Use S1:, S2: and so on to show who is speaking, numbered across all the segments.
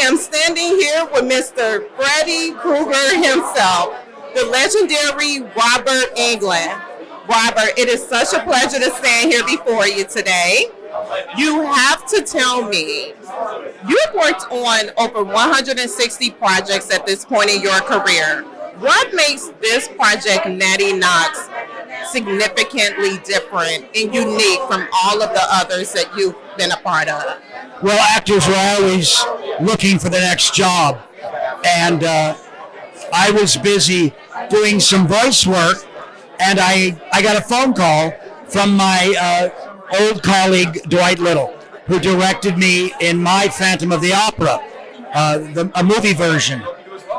S1: am standing here with Mr. Freddy Krueger himself, the legendary Robert Englund. Robert, it is such a pleasure to stand here before you today. You have to tell me, you've worked on over 160 projects at this point in your career. What makes this project, Natty Knocks, significantly different and unique from all of the others that you've been a part of?
S2: Well, actors are always looking for the next job. And I was busy doing some voice work, and I got a phone call from my old colleague, Dwight, who directed me in my Phantom of the Opera, a movie version.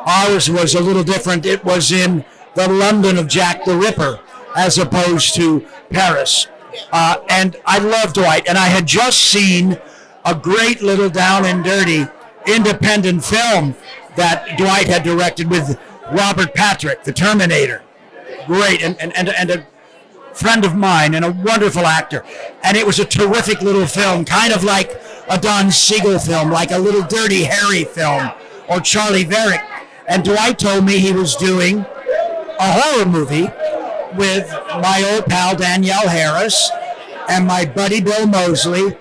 S2: Ours was a little different. It was in the London of Jack the Ripper, as opposed to Paris. And I loved Dwight, and I had just seen a great little down and dirty independent film that Dwight had directed with Robert Patrick, the Terminator. Great, and a friend of mine and a wonderful actor. And it was a terrific little film, kind of like a Don Siegel film, like a little Dirty Harry film, or Charlie Varick. And Dwight told me he was doing a horror movie with my old pal Danielle Harris and my buddy Bill Moseley.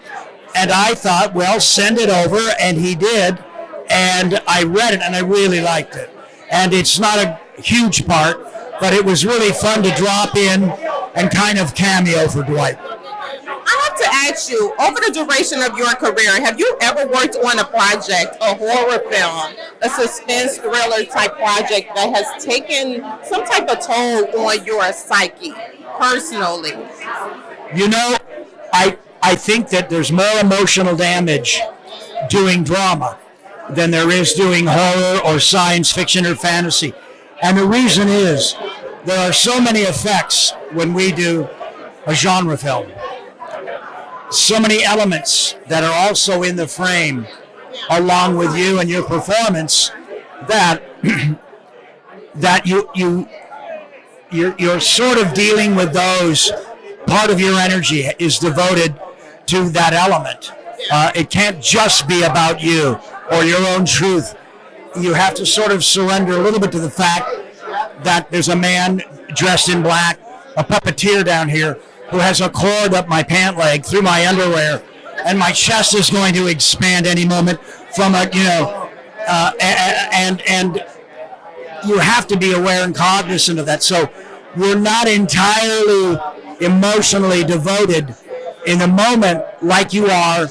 S2: And I thought, well, send it over, and he did. And I read it, and I really liked it. And it's not a huge part, but it was really fun to drop in and kind of cameo for Dwight.
S1: I have to ask you, over the duration of your career, have you ever worked on a project, a horror film, a suspense thriller type project that has taken some type of toll on your psyche, personally?
S2: You know, I think that there's more emotional damage doing drama than there is doing horror or science fiction or fantasy. And the reason is, there are so many effects when we do a genre film. So many elements that are also in the frame, along with you and your performance, that that you're sort of dealing with those. Part of your energy is devoted to that element. It can't just be about you or your own truth. You have to sort of surrender a little bit to the fact that there's a man dressed in black, a puppeteer down here, who has a cord up my pant leg through my underwear, and my chest is going to expand any moment from a, and you have to be aware and cognizant of that. So you're not entirely emotionally devoted in the moment like you are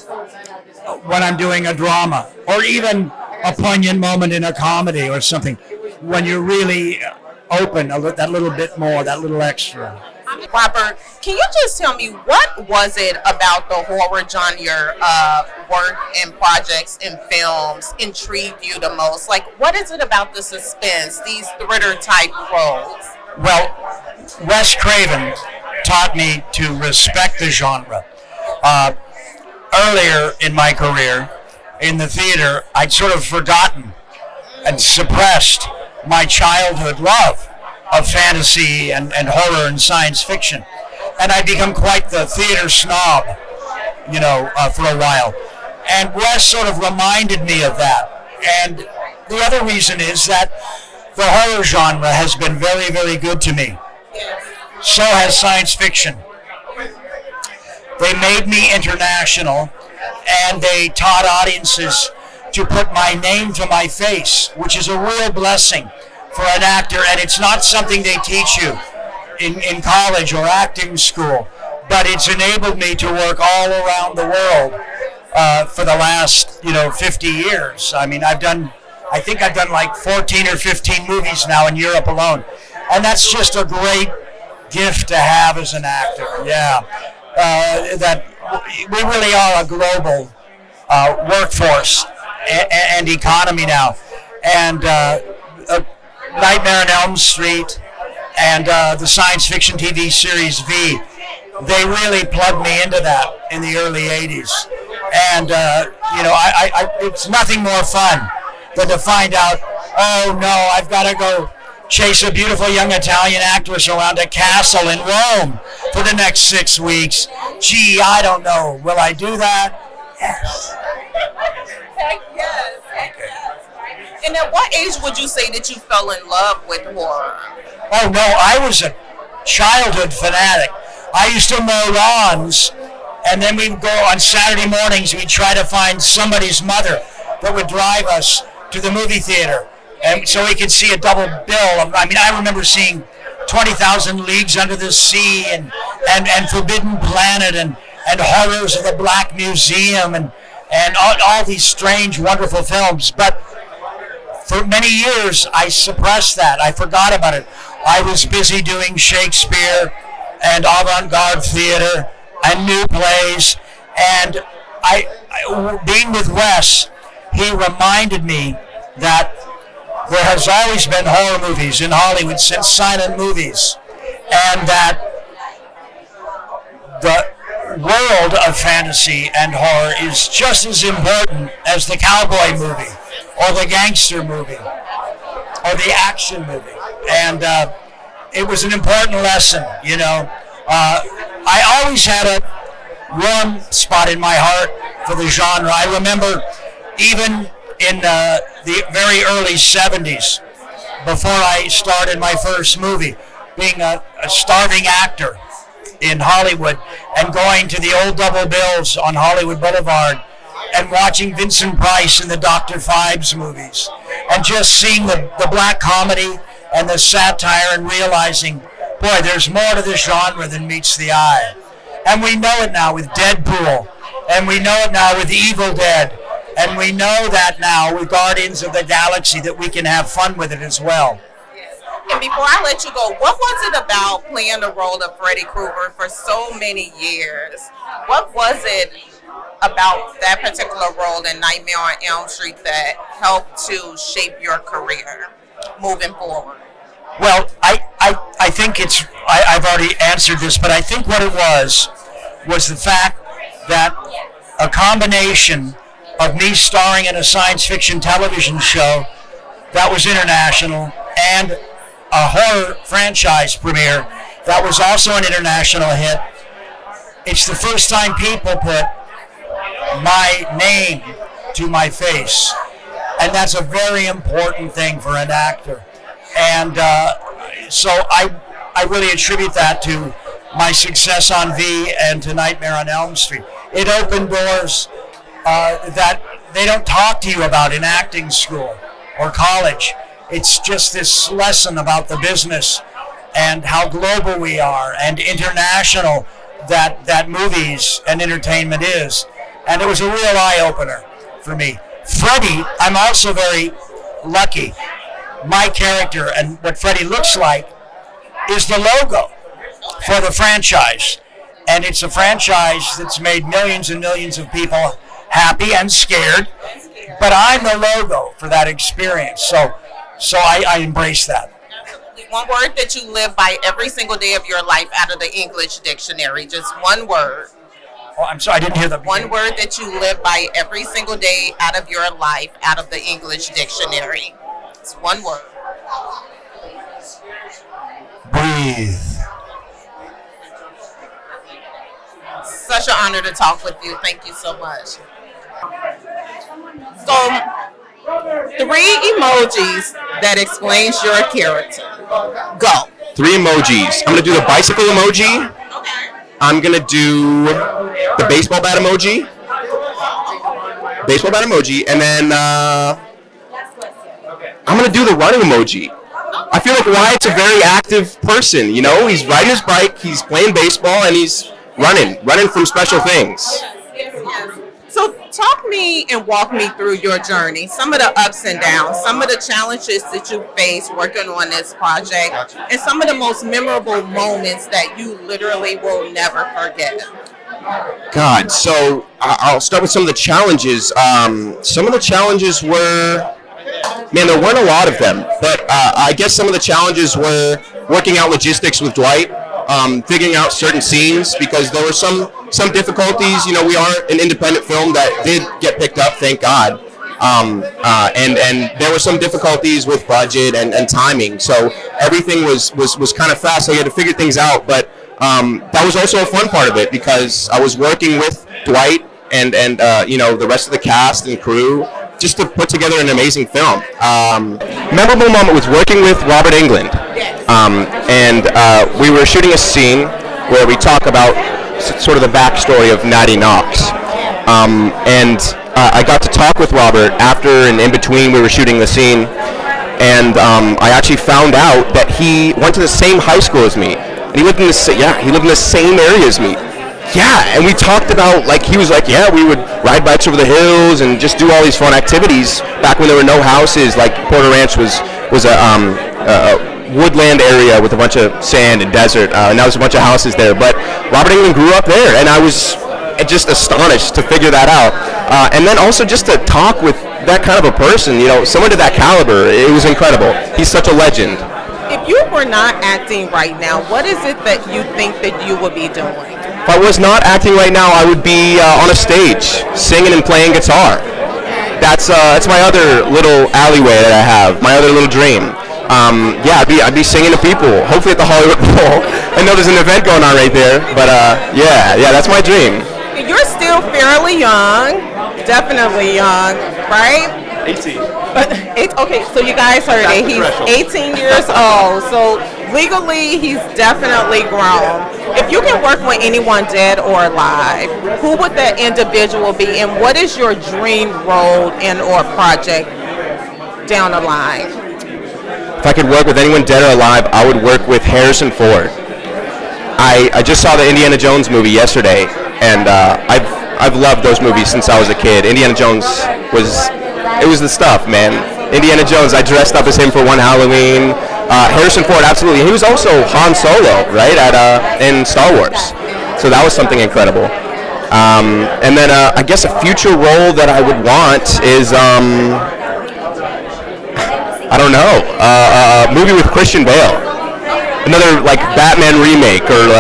S2: when I'm doing a drama, or even a poignant moment in a comedy or something, when you're really open that little bit more, that little extra.
S1: Robert, can you just tell me, what was it about the horror genre work and projects and films intrigued you the most? Like, what is it about the suspense, these thriller type roles?
S2: Well, Wes Craven taught me to respect the genre. Earlier in my career in the theater, I'd sort of forgotten and suppressed my childhood love of fantasy and horror and science fiction. And I'd become quite the theater snob, for a while. And Wes sort of reminded me of that. And the other reason is that the horror genre has been very, very good to me. So has science fiction. They made me international, and they taught audiences to put my name to my face, which is a real blessing for an actor, and it's not something they teach you in college or acting school, but it's enabled me to work all around the world for the last 50 years. I mean, I think I've done like 14 or 15 movies now in Europe alone, and that's just a great gift to have as an actor. That we really are a global workforce and economy now, and Nightmare on Elm Street and the science fiction TV series V, they really plugged me into that in the early 80s. And, it's nothing more fun than to find out, oh no, I've got to go chase a beautiful young Italian actress around a castle in Rome for the next 6 weeks. Gee, I don't know. Will I do that? Yes.
S1: Heck yes.
S2: Okay.
S1: And at what age would you say that you fell in love with horror?
S2: Oh no, I was a childhood fanatic. I used to mow lawns, and then we'd go on Saturday mornings, we'd try to find somebody's mother that would drive us to the movie theater, and so we could see a double bill. I remember seeing 20,000 Leagues Under the Sea and Forbidden Planet and Horrors of the Black Museum and all these strange, wonderful films. But for many years, I suppressed that. I forgot about it. I was busy doing Shakespeare and avant-garde theater and new plays. And being with Wes, he reminded me that there has always been horror movies in Hollywood since silent movies, and that the world of fantasy and horror is just as important as the cowboy movie or the gangster movie or the action movie. And it was an important lesson, you know. I always had a warm spot in my heart for the genre. I remember even in the very early 70s, before I started my first movie, being a starving actor in Hollywood and going to the old double bills on Hollywood Boulevard and watching Vincent Price in the Dr. Phibes movies and just seeing the black comedy and the satire and realizing, boy, there's more to this genre than meets the eye. And we know it now with Deadpool, and we know it now with Evil Dead, and we know that now with Guardians of the Galaxy that we can have fun with it as well.
S1: And before I let you go, what was it about playing the role of Freddy Krueger for so many years? What was it about that particular role in Nightmare on Elm Street that helped to shape your career moving forward?
S2: Well, I think I've already answered this, but I think what it was the fact that a combination of me starring in a science fiction television show that was international and a horror franchise premiere that was also an international hit. It's the first time people put my name to my face, and that's a very important thing for an actor. And so I really attribute that to my success on V and to Nightmare on Elm Street. It opened doors that they don't talk to you about in acting school or college. It's just this lesson about the business and how global we are and international that movies and entertainment is. And it was a real eye-opener for me. Freddy, I'm also very lucky. My character and what Freddy looks like is the logo for the franchise. And it's a franchise that's made millions and millions of people happy and scared. But I'm the logo for that experience. So I embrace that.
S1: Absolutely. One word that you live by every single day of your life out of the English dictionary. Just one word.
S2: Oh, I'm sorry, I didn't hear that.
S1: One word that you live by every single day out of your life out of the English dictionary. It's one word.
S2: Breathe.
S1: Such an honor to talk with you. Thank you so much. So, 3 emojis that explains your character. Go.
S3: 3 emojis. I'm going to do the bicycle emoji.
S1: Okay.
S3: I'm going to do the baseball bat emoji. And then I'm going to do the running emoji. I feel like Wyatt's a very active person, you know? He's riding his bike, he's playing baseball, and he's running from special things.
S1: Yes. So talk me and walk me through your journey, some of the ups and downs, some of the challenges that you faced working on this project, and some of the most memorable moments that you literally will never forget.
S3: God, so I'll start with some of the challenges. Some of the challenges were, man, there weren't a lot of them, but I guess some of the challenges were working out logistics with Dwight, figuring out certain scenes, because there were some difficulties. You know, we are an independent film that did get picked up, thank God. And there were some difficulties with budget and timing, so everything was kind of fast, so you had to figure things out, but that was also a fun part of it, because I was working with Dwight and you know, the rest of the cast and crew just to put together an amazing film. Memorable moment was working with Robert Englund, and we were shooting a scene where we talk about sort of the backstory of Natty Knocks, and I got to talk with Robert after and in between we were shooting the scene, and I actually found out that he went to the same high school as me, and he lived in the same area as me. Yeah, and we talked about, like, he was like, yeah, we would ride bikes over the hills and just do all these fun activities back when there were no houses. Like, Porter Ranch was a woodland area with a bunch of sand and desert, and there was a bunch of houses there. But Robert Englund grew up there, and I was just astonished to figure that out. And then also just to talk with that kind of a person, you know, someone to that caliber, it was incredible. He's such a legend.
S1: If you were not acting right now, what is it that you think that you would be doing?
S3: If I was not acting right now, I would be on a stage, singing and playing guitar. That's my other little alleyway that I have, my other little dream. Yeah, I'd be singing to people, hopefully at the Hollywood Bowl. I know there's an event going on right there, but yeah, that's my dream.
S1: You're still fairly young, definitely young, right?
S3: 18.
S1: Okay, so you guys heard it. He's 18 years old, so legally he's definitely grown. If you can work with anyone dead or alive, who would that individual be, and what is your dream role in or project down the line?
S3: If I could work with anyone dead or alive, I would work with Harrison Ford. I just saw the Indiana Jones movie yesterday, and I've loved those movies since I was a kid. Indiana Jones was the stuff, man. Indiana Jones, I dressed up as him for one Halloween. Harrison Ford, absolutely. He was also Han Solo, right, in Star Wars. So that was something incredible. And then I guess a future role that I would want is, I don't know, a movie with Christian Bale. Another, like, Batman remake, or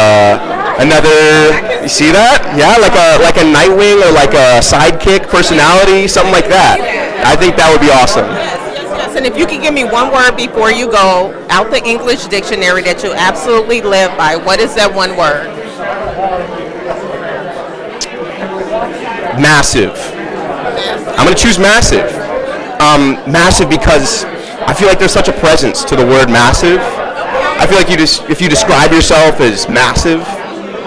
S3: another, you see that? Yeah, like a Nightwing or like a sidekick personality, something like that. I think that would be awesome.
S1: Yes, and if you could give me one word before you go out the English dictionary that you absolutely live by, what is that one word?
S3: Massive. I'm going to choose massive. Massive because I feel like there's such a presence to the word massive. I feel like if you describe yourself as massive,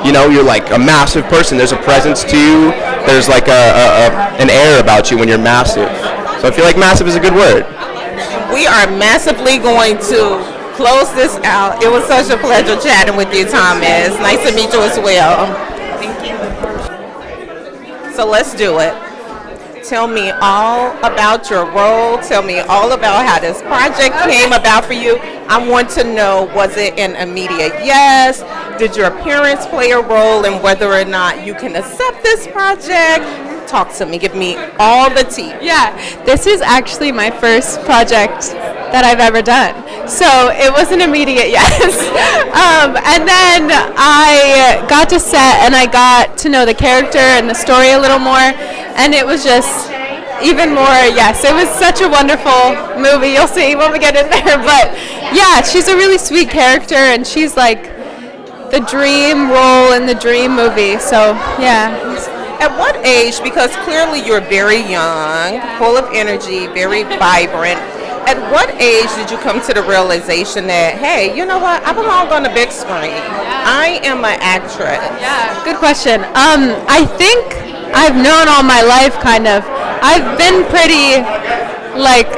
S3: you know, you're like a massive person. There's a presence to you. There's like an air about you when you're massive. So I feel like massive is a good word.
S1: We are massively going to close this out. It was such a pleasure chatting with you, Thomas. Nice to meet you as well. Thank you. So let's do it. Tell me all about your role. Tell me all about how this project came about for you. I want to know, was it an immediate yes? Did your parents play a role in whether or not you can accept this project? Talk to me. Give me all the tea.
S4: Yeah, this is actually my first project that I've ever done. So it was an immediate yes. And then I got to set and I got to know the character and the story a little more. And it was just even more, yes, it was such a wonderful movie. You'll see when we get in there. But yeah, she's a really sweet character and she's like the dream role in the dream movie. So yeah.
S1: At what age, because clearly you're very young, full of energy, very vibrant, at what age did you come to the realization that, hey, you know what, I belong on the big screen. I am an actress.
S4: Yeah, good question. I think I've known all my life, kind of. I've been pretty, like,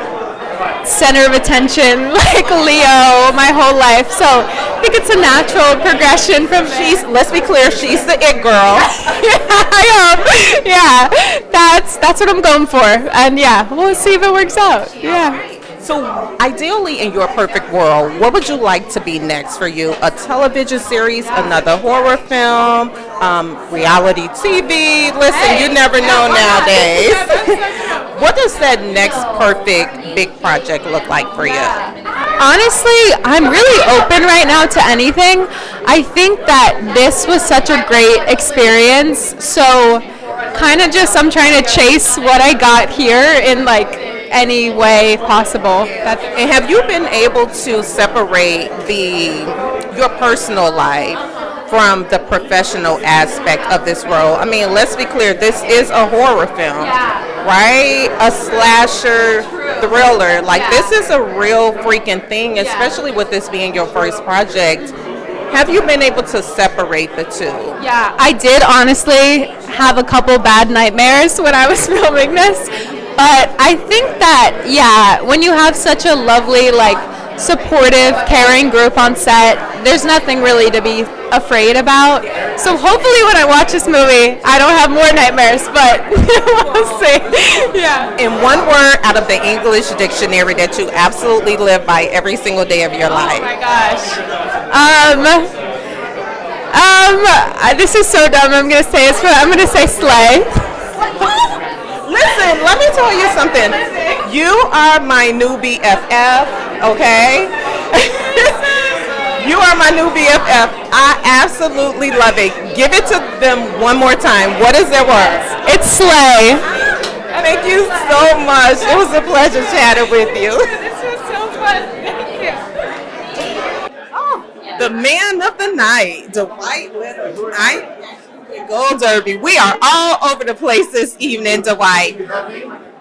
S4: center of attention, like Leo, my whole life. So I think it's a natural progression from
S1: let's be clear, she's the it girl.
S4: Yeah, I am. Yeah, that's what I'm going for. And yeah, we'll see if it works out. Yeah.
S1: So ideally, in your perfect world, what would you like to be next for you? A television series, another horror film, reality TV? Listen, you never know nowadays. What does that next perfect big project look like for you?
S4: Honestly, I'm really open right now to anything. I think that this was such a great experience. So kind of just I'm trying to chase what I got here in like any way possible.
S1: And have you been able to separate your personal life from the professional aspect of this role. I mean, let's be clear, this is a horror film, right? A slasher thriller. Like, this is a real freaking thing, especially with this being your first project. Have you been able to separate the two?
S4: Yeah, I did honestly have a couple bad nightmares when I was filming this. But I think that, yeah, when you have such a lovely, like, supportive, caring group on set, there's nothing really to be afraid about. So hopefully when I watch this movie, I don't have more nightmares, but we'll see. Yeah.
S1: In one word out of the English dictionary that you absolutely live by every single day of your life.
S4: Oh my gosh. This is so dumb. I'm gonna say this, but I'm gonna say slay.
S1: Listen, let me tell you something. You are my new BFF, okay? You are my new BFF. I absolutely love it. Give it to them one more time. What is their words?
S4: It's slay.
S1: Thank you so much. It was a pleasure chatting with you.
S4: This was so fun. Thank you.
S1: The man of the night, Dwight Knight. Gold Derby. We are all over the place this evening, Dwight.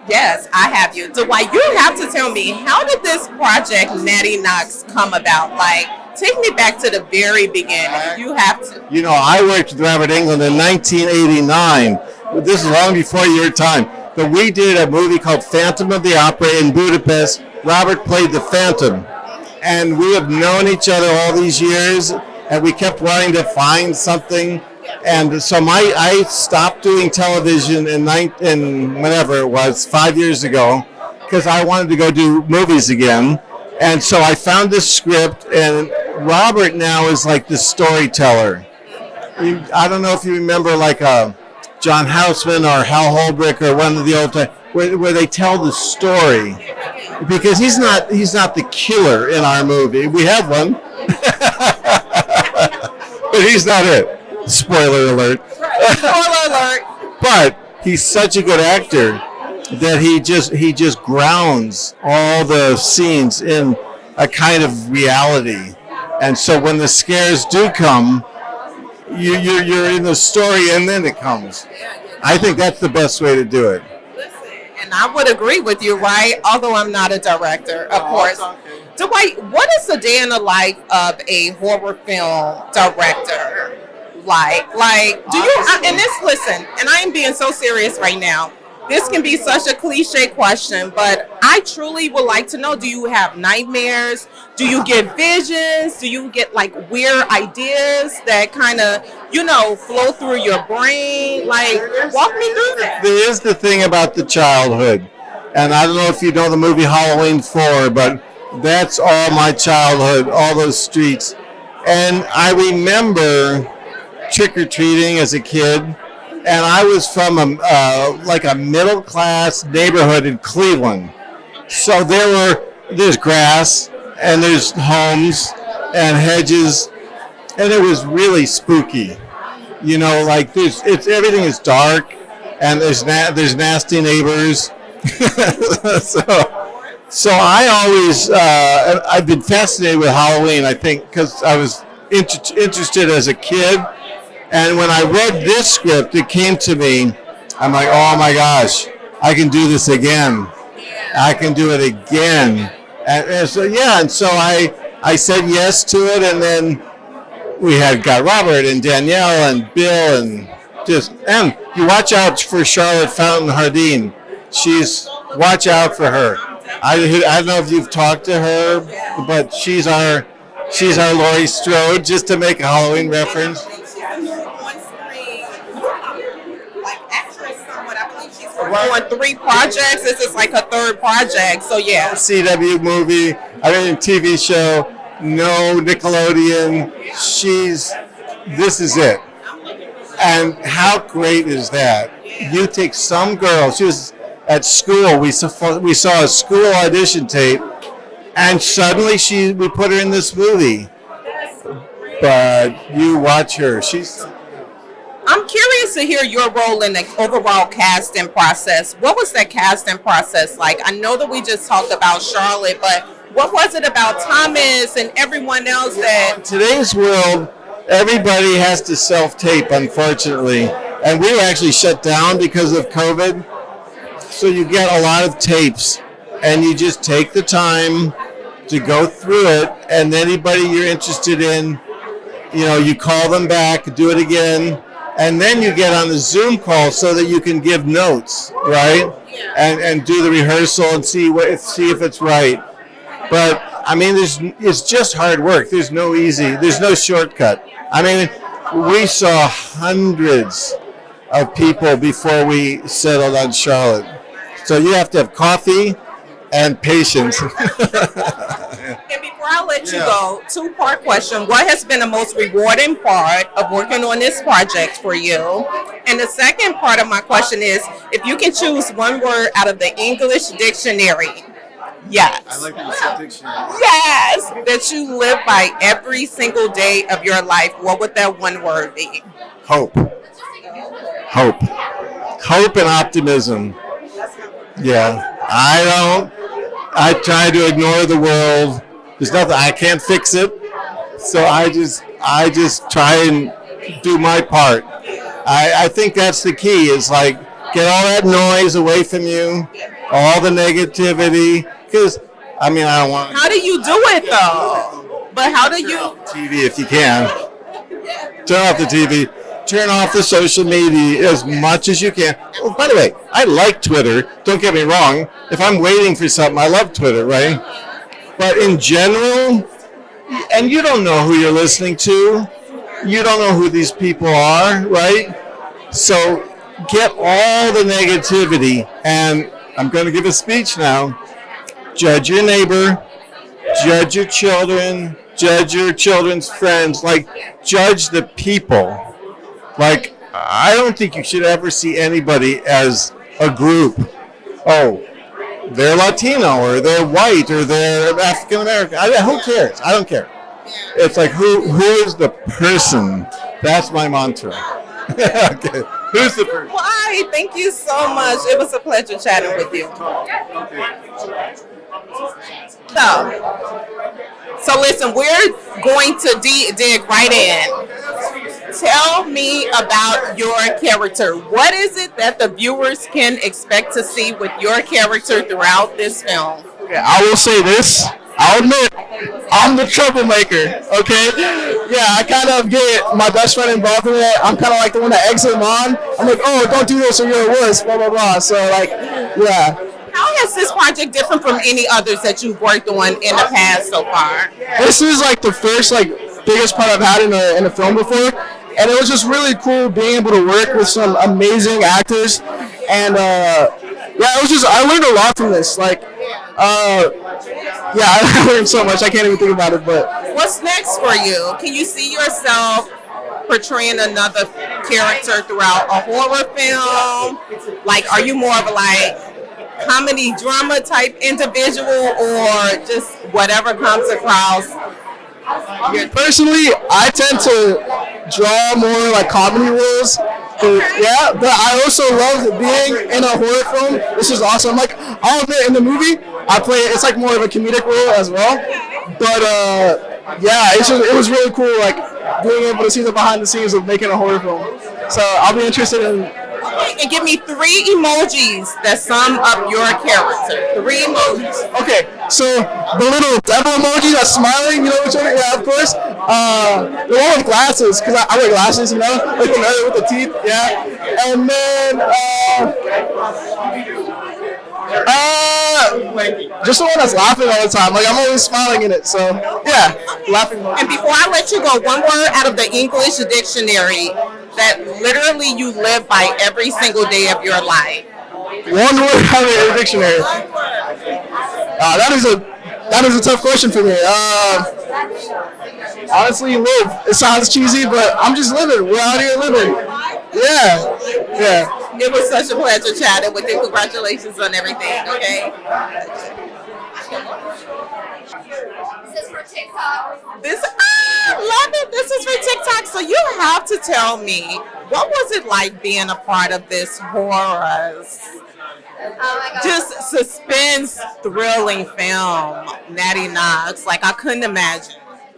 S1: Yes, I have you. Dwight, you have to tell me, how did this project, Natty Knocks, come about? Like, take me back to the very beginning. You have to.
S5: You know, I worked with Robert Englund in 1989. This is long before your time. But we did a movie called Phantom of the Opera in Budapest. Robert played the Phantom. And we have known each other all these years, and we kept wanting to find something. And so I stopped doing television in whenever it was, 5 years ago, because I wanted to go do movies again. And so I found this script, and Robert now is like the storyteller. I don't know if you remember like John Houseman or Hal Holbrook or one of the old time, where they tell the story, because he's not the killer in our movie. We have one, but he's not it. Spoiler alert.
S1: Spoiler alert.
S5: But he's such a good actor that he just grounds all the scenes in a kind of reality. And so when the scares do come, you're in the story and then it comes. I think that's the best way to do it.
S1: And I would agree with you, right? Although I'm not a director, of course. Dwight, what is the day in the life of a horror film director? Like, do you, and this, listen, and I am being so serious right now. This can be such a cliche question, but I truly would like to know, do you have nightmares? Do you get visions? Do you get like weird ideas that kind of, flow through your brain? Like, walk me through that.
S5: There is the thing about the childhood. And I don't know if you know the movie Halloween 4, but that's all my childhood, all those streets. And I remember trick-or-treating as a kid, and I was from a middle-class neighborhood in Cleveland. So there's grass, and there's homes and hedges, and it was really spooky. Like everything is dark, and there's nasty neighbors. So I always I've been fascinated with Halloween. I think because I was interested as a kid. And when I read this script, it came to me, I'm like, oh my gosh, I can do this again. I can do it again. And so I said yes to it, and then we got Robert and Danielle and Bill, and you watch out for Charlotte Fountain-Jardim. Watch out for her. I don't know if you've talked to her, but she's our Laurie Strode, just to make a Halloween reference.
S1: On 3 projects. This is like a 3rd project, so yeah.
S5: CW movie, TV show, no Nickelodeon. This is it. And how great is that? You take some girl, she was at school, we saw a school audition tape, and suddenly we put her in this movie. But you watch her,
S1: I'm curious to hear your role in the overall casting process. What was that casting process like? I know that we just talked about Charlotte, but what was it about Thomas and everyone else that...
S5: In today's world, everybody has to self-tape, unfortunately. And we were actually shut down because of COVID. So you get a lot of tapes, and you just take the time to go through it, and anybody you're interested in, you call them back, do it again, and then you get on the Zoom call so that you can give notes, right? And do the rehearsal and see if it's right. But I mean, it's just hard work. There's no shortcut. I mean, we saw hundreds of people before we settled on Charlotte. So you have to have coffee and patience.
S1: And before I let you go, two-part question. What has been the most rewarding part of working on this project for you? And the second part of my question is, if you can choose one word out of the English dictionary, yes.
S5: I like the dictionary.
S1: Yes, that you live by every single day of your life, what would that one word be?
S5: Hope. Hope. Hope and optimism. Yeah. I try to ignore the world. There's nothing, I can't fix it. So I just try and do my part. I think that's the key, is like, get all that noise away from you, all the negativity, because, I mean, I don't want to.
S1: How do you do it, though? But how do you?
S5: TV if you can. Turn off the TV. Turn off the social media as much as you can. Oh, by the way, I like Twitter. Don't get me wrong. If I'm waiting for something, I love Twitter, right? But in general, and you don't know who you're listening to. You don't know who these people are, right? So get all the negativity. And I'm going to give a speech now. Judge your neighbor. Judge your children. Judge your children's friends. Like, judge the people. Like, I don't think you should ever see anybody as a group. Oh, they're Latino, or they're white, or they're African American. Who cares? I don't care. It's like, who is the person? That's my mantra. Okay. Who's the person?
S1: Why? Thank you so much. It was a pleasure chatting with you. So listen, we're going to dig right in. Tell me about your character. What is it that the viewers can expect to see with your character throughout this film?
S6: Okay, I will say this. I'll admit, I'm the troublemaker, okay? Yeah, I kind of get my best friend involved in it. I'm kind of like the one that eggs him on. I'm like, oh, don't do this or you're a wuss, blah, blah, blah. So, like, yeah.
S1: How is this project different from any others that you've worked on in the past so far?
S6: This is like the first, like, biggest part I've had in a film before. And it was just really cool being able to work with some amazing actors. And, yeah, it was just, I learned a lot from this. Like, yeah, I learned so much. I can't even think about it, but.
S1: What's next for you? Can you see yourself portraying another character throughout a horror film? Like, are you more of a, like, comedy drama type individual, or just whatever comes across?
S6: Personally, I tend to draw more like comedy roles. Yeah, but I also love being in a horror film. This is awesome. Like, I'll admit, in the movie, I play, it's like more of a comedic role as well. But yeah, it was really cool, like, being able to see the behind the scenes of making a horror film. So I'll be interested in.
S1: And give me 3 emojis that sum up your character. 3 emojis.
S6: Okay, so the little devil emoji that's smiling, you know which one? Yeah, of course. The one with glasses, because I wear glasses, you know, like the nerd with the teeth, yeah. And then, just the one that's laughing all the time. Like, I'm always smiling in it, so yeah, laughing.
S1: And before I let you go, one word out of the English dictionary that literally you live by every single day of your life.
S6: One word out of the dictionary. That is a tough question for me. Honestly, live. It sounds cheesy, but I'm just living. We're out here living. Yeah. Yeah.
S1: It was such a pleasure chatting with you. Congratulations on everything, okay?
S7: This is for TikTok.
S1: Love it. This is for TikTok. So you have to tell me, what was it like being a part of this horrors?
S7: Oh my God.
S1: Just suspense, thrilling film, Natty Knocks. Like, I couldn't imagine.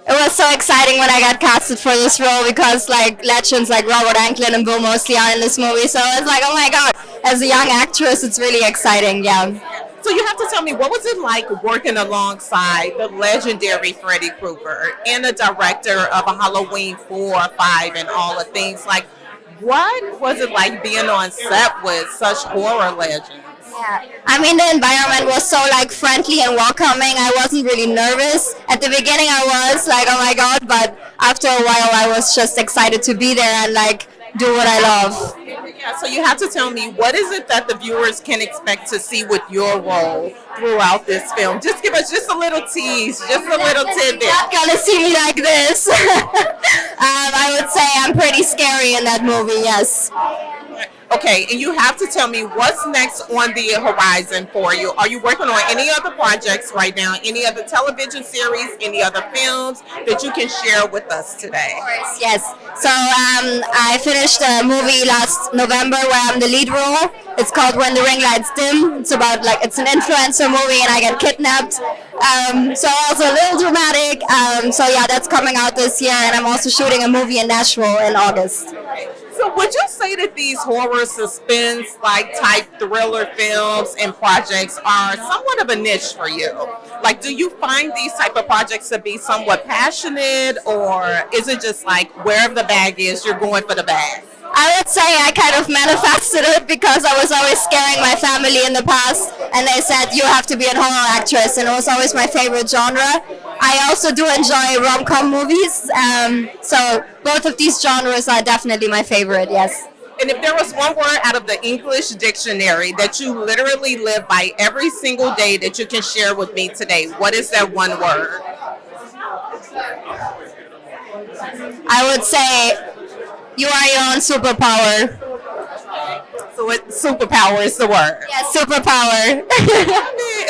S7: it was so exciting when I got casted for this role because like legends like Robert Englund and Bill Moseley are in this movie. So it's like, oh my God, as a young actress, it's really exciting. Yeah.
S1: So you have to tell me, what was it like working alongside the legendary Freddy Krueger and the director of a Halloween 4, 5, and all the things? Like, what was it like being on set with such horror legends?
S7: Yeah. I mean, the environment was so like friendly and welcoming. I wasn't really nervous. At the beginning I was like, oh my God, but after a while I was just excited to be there and like do what I love.
S1: Yeah, so you have to tell me, what is it that the viewers can expect to see with your role throughout this film? Just give us just a little tease, just a little tidbit.
S7: You're not gonna see me like this. I would say I'm pretty scary in that movie, yes.
S1: Okay, and you have to tell me what's next on the horizon for you. Are you working on any other projects right now? Any other television series? Any other films that you can share with us today?
S7: Of course, yes. So I finished a movie last November where I'm the lead role. It's called When the Ring Lights Dim. It's about like, it's an influencer movie and I get kidnapped. So also a little dramatic. So yeah, that's coming out this year, and I'm also shooting a movie in Nashville in August.
S1: So would you say that these horror suspense like type thriller films and projects are somewhat of a niche for you? Like, do you find these type of projects to be somewhat passionate, or is it just like wherever the bag is, you're going for the bag?
S7: I would say I kind of manifested it because I was always scaring my family in the past, and they said you have to be a horror actress, and it was always my favorite genre. I also do enjoy rom-com movies, so both of these genres are definitely my favorite, yes.
S1: And if there was one word out of the English dictionary that you literally live by every single day that you can share with me today, what is that one word?
S7: I would say you are your own superpower.
S1: So superpower is the word.
S7: Yes, superpower.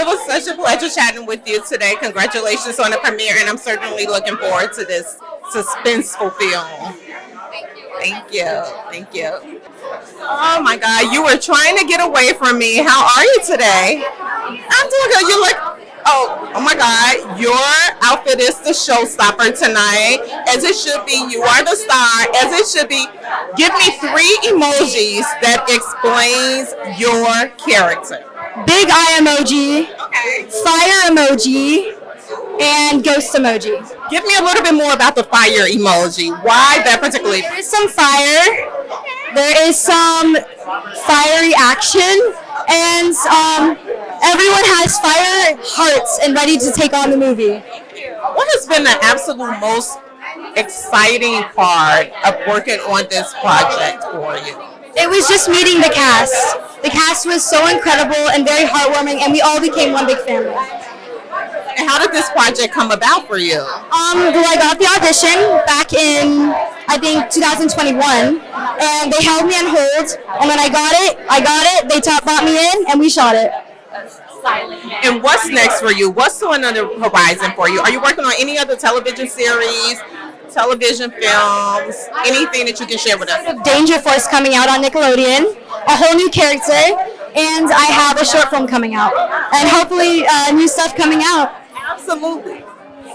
S1: It was such a pleasure chatting with you today. Congratulations on the premiere, and I'm certainly looking forward to this suspenseful film. Thank you. Thank you. Oh my God, you were trying to get away from me. How are you today? I'm doing good. You look. Oh my God, your outfit is the showstopper tonight, as it should be. You are the star, as it should be. Give me 3 emojis that explains your character.
S7: Big eye emoji,
S1: Okay.
S7: fire emoji, and ghost emoji.
S1: Give me a little bit more about the fire emoji. Why that particularly?
S7: There is some fire, there is some fiery action, and everyone has fire hearts and ready to take on the movie.
S1: What has been the absolute most exciting part of working on this project for you?
S7: It was just meeting the cast. The cast was so incredible and very heartwarming, and we all became one big family.
S1: And how did this project come about for you?
S7: Well, I got the audition back in, I think, 2021, and they held me on hold, and when I got it, they brought me in, and we shot it.
S1: And what's next for you? What's on the horizon for you? Are you working on any other television series, television films, anything that you can share with us?
S7: Danger Force coming out on Nickelodeon, a whole new character, and I have a short film coming out, and hopefully new stuff coming out.
S1: Absolutely.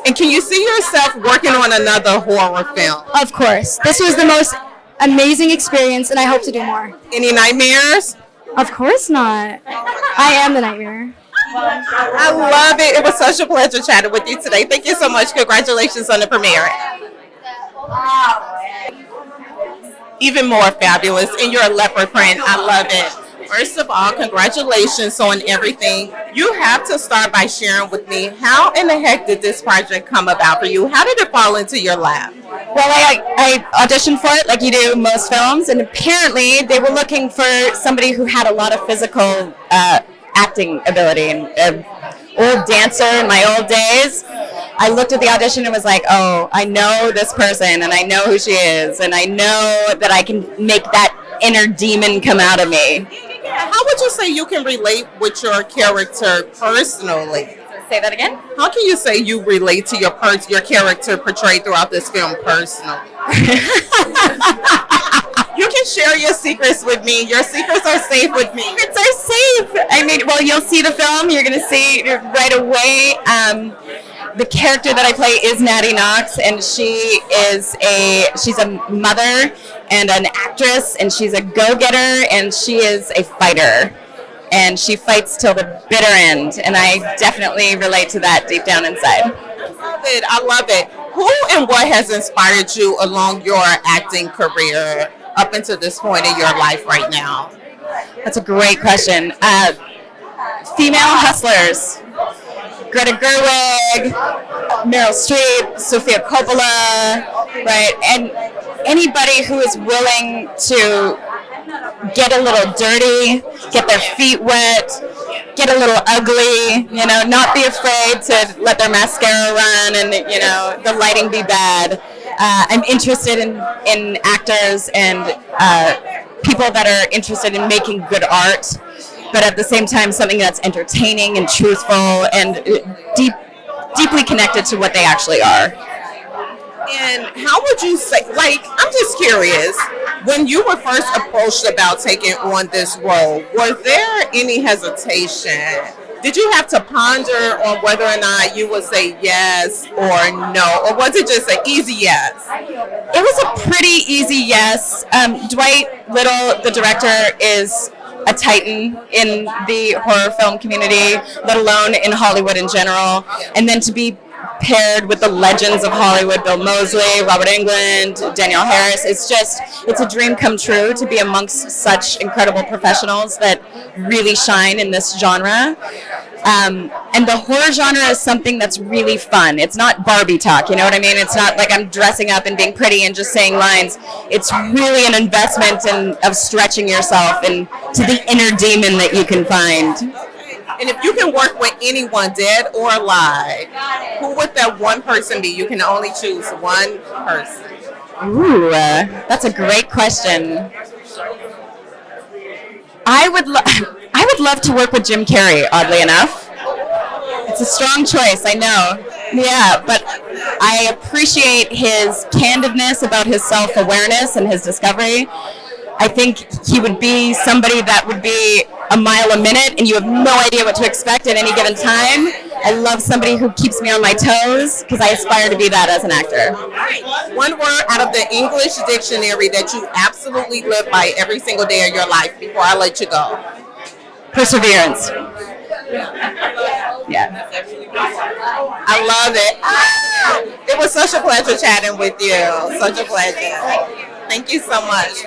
S1: And can you see yourself working on another horror film?
S7: Of course. This was the most amazing experience, and I hope to do more.
S1: Any nightmares?
S7: Of course not. I am the nightmare.
S1: I love it. It was such a pleasure chatting with you today. Thank you so much. Congratulations on the premiere. Even more fabulous. And you're a leopard print. I love it. First of all, congratulations on everything. You have to start by sharing with me, how in the heck did this project come about for you? How did it fall into your lap?
S8: Well, I auditioned for it like you do most films, and apparently they were looking for somebody who had a lot of physical acting ability. And an old dancer in my old days, I looked at the audition and was like, oh, I know this person, and I know who she is, and I know that I can make that inner demon come out of me.
S1: How would you say you can relate with your character personally?
S8: Say that again?
S1: How can you say you relate to your character portrayed throughout this film personally? You can can share your secrets with me. Your secrets are safe with me.
S8: Secrets are safe. I mean, well, you'll see the film. You're going to see right away. The character that I play is Natty Knocks, and she's a mother and an actress, and she's a go-getter, and she is a fighter. And she fights till the bitter end, and I definitely relate to that deep down inside.
S1: I love it. Who and what has inspired you along your acting career up until this point in your life right now?
S8: That's a great question. Female hustlers. Greta Gerwig, Meryl Streep, Sofia Coppola, right? And anybody who is willing to get a little dirty, get their feet wet, get a little ugly, not be afraid to let their mascara run and, the lighting be bad. I'm interested in actors and people that are interested in making good art, but at the same time something that's entertaining and truthful and deeply connected to what they actually are.
S1: And how would you say, I'm just curious, when you were first approached about taking on this role, was there any hesitation? Did you have to ponder on whether or not you would say yes or no? Or was it just an easy yes?
S8: It was a pretty easy yes. Dwight Little, the director, is a titan in the horror film community, let alone in Hollywood in general. And then to be paired with the legends of Hollywood, Bill Moseley, Robert Englund, Danielle Harris, it's a dream come true to be amongst such incredible professionals that really shine in this genre. And the horror genre is something that's really fun. It's not Barbie talk, you know what I mean? It's not like I'm dressing up and being pretty and just saying lines. It's really an investment of stretching yourself and to the inner demon that you can find.
S1: And if you can work with anyone, dead or alive, who would that one person be? You can only choose one person.
S8: Ooh, that's a great question. I would love to work with Jim Carrey, oddly enough. It's a strong choice, I know. Yeah, but I appreciate his candidness about his self-awareness and his discovery. I think he would be somebody that would be a mile a minute and you have no idea what to expect at any given time. I love somebody who keeps me on my toes because I aspire to be that as an actor.
S1: One word out of the English dictionary that you absolutely live by every single day of your life before I let you go.
S8: Perseverance. Yeah.
S1: I love it. It was such a pleasure chatting with you. Such a pleasure. Thank you so much.